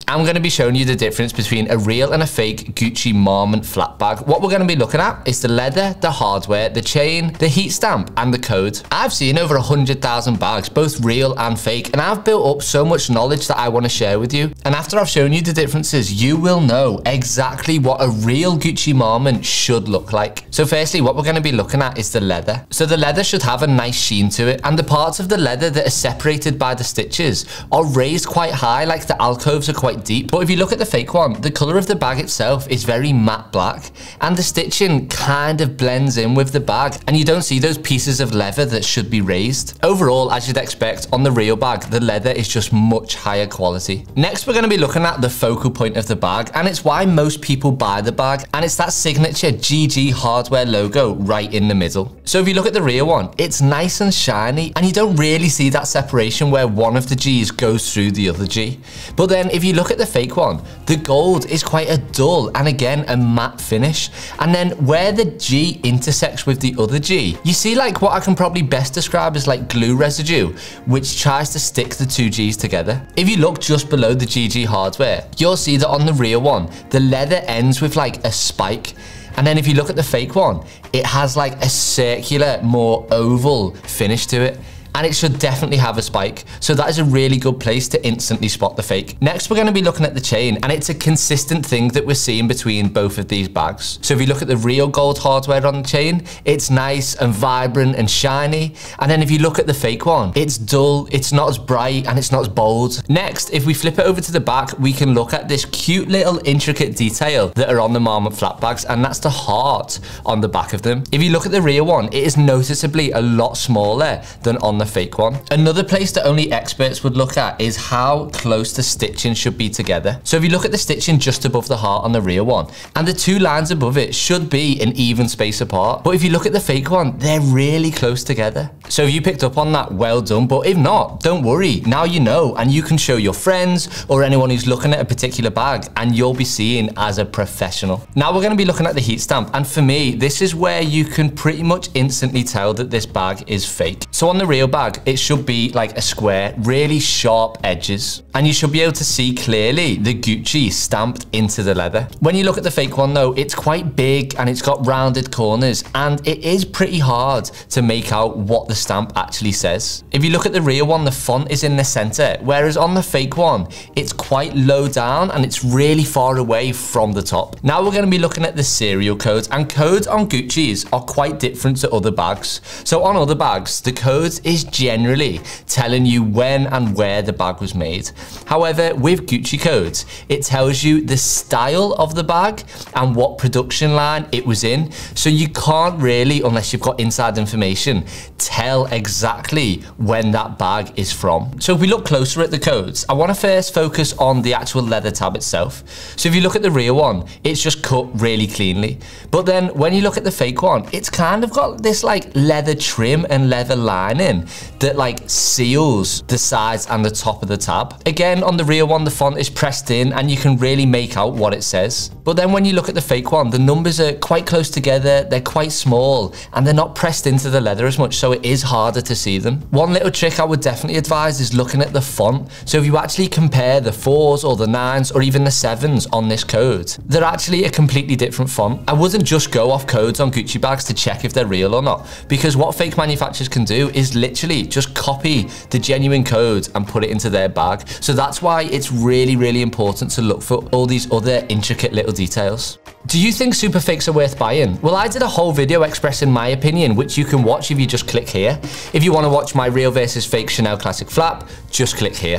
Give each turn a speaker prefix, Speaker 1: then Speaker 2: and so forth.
Speaker 1: I'm going to be showing you the difference between a real and a fake Gucci Marmont flat bag. What we're going to be looking at is the leather, the hardware, the chain, the heat stamp, and the code. I've seen over 100,000 bags, both real and fake, and I've built up so much knowledge that I want to share with you. And after I've shown you the differences, you will know exactly what a real Gucci Marmont should look like. So firstly, what we're going to be looking at is the leather. So the leather should have a nice sheen to it, and the parts of the leather that are separated by the stitches are raised quite high, like the alcoves are quite deep. But if you look at the fake one, the color of the bag itself is very matte black, and the stitching kind of blends in with the bag, and you don't see those pieces of leather that should be raised. Overall, as you'd expect, on the real bag, the leather is just much higher quality. Next, we're going to be looking at the focal point of the bag, and it's why most people buy the bag, and it's that signature GG hardware logo right in the middle. So if you look at the real one, it's nice and shiny, and you don't really see that separation where one of the G's goes through the other G. But then if you look at the fake one, the gold is quite a dull and again a matte finish, and then where the G intersects with the other G, you see like what I can probably best describe as like glue residue, which tries to stick the two G's together. If you look just below the GG hardware, you'll see that on the real one, the leather ends with like a spike. And then if you look at the fake one, it has like a circular, more oval finish to it. And it should definitely have a spike. So that is a really good place to instantly spot the fake. Next, we're going to be looking at the chain, and it's a consistent thing that we're seeing between both of these bags. So if you look at the real gold hardware on the chain, it's nice and vibrant and shiny. And then if you look at the fake one, it's dull, it's not as bright, and it's not as bold. Next, if we flip it over to the back, we can look at this cute little intricate detail that are on the Marmont flat bags, and that's the heart on the back of them. If you look at the real one, it is noticeably a lot smaller than on the fake one. Another place that only experts would look at is how close the stitching should be together. So if you look at the stitching just above the heart on the real one, and the two lines above it should be an even space apart. But if you look at the fake one, they're really close together. So if you picked up on that, well done. But if not, don't worry. Now you know, and you can show your friends or anyone who's looking at a particular bag, and you'll be seen as a professional. Now we're going to be looking at the heat stamp, and for me, this is where you can pretty much instantly tell that this bag is fake. So on the real bag, it should be like a square, really sharp edges, and you should be able to see clearly the Gucci stamped into the leather. When you look at the fake one though, it's quite big and it's got rounded corners, and it is pretty hard to make out what the stamp actually says. If you look at the real one, the font is in the center, whereas on the fake one, it's quite low down and it's really far away from the top. Now we're going to be looking at the serial codes, and codes on Gucci's are quite different to other bags. So on other bags, the code is generally telling you when and where the bag was made. However, with Gucci codes, it tells you the style of the bag and what production line it was in. So you can't really, unless you've got inside information, tell exactly when that bag is from. So if we look closer at the codes, I want to first focus on the actual leather tab itself. So if you look at the real one, it's just cut really cleanly. But then when you look at the fake one, it's kind of got this like leather trim and leather lining that like seals the sides and the top of the tab. Again, on the real one, the font is pressed in and you can really make out what it says. But then when you look at the fake one, the numbers are quite close together, they're quite small, and they're not pressed into the leather as much, so it is harder to see them. One little trick I would definitely advise is looking at the font. So if you actually compare the 4s or the 9s or even the 7s on this code, they're actually a completely different font. I wouldn't just go off codes on Gucci bags to check if they're real or not, because what fake manufacturers can do is literally just copy the genuine code and put it into their bag. So that's why it's really, really important to look for all these other intricate little details. Do you think SUPERFAKEs are worth buying? Well, I did a whole video expressing my opinion, which you can watch if you just click here. If you want to watch my real versus fake Chanel classic flap, just click here.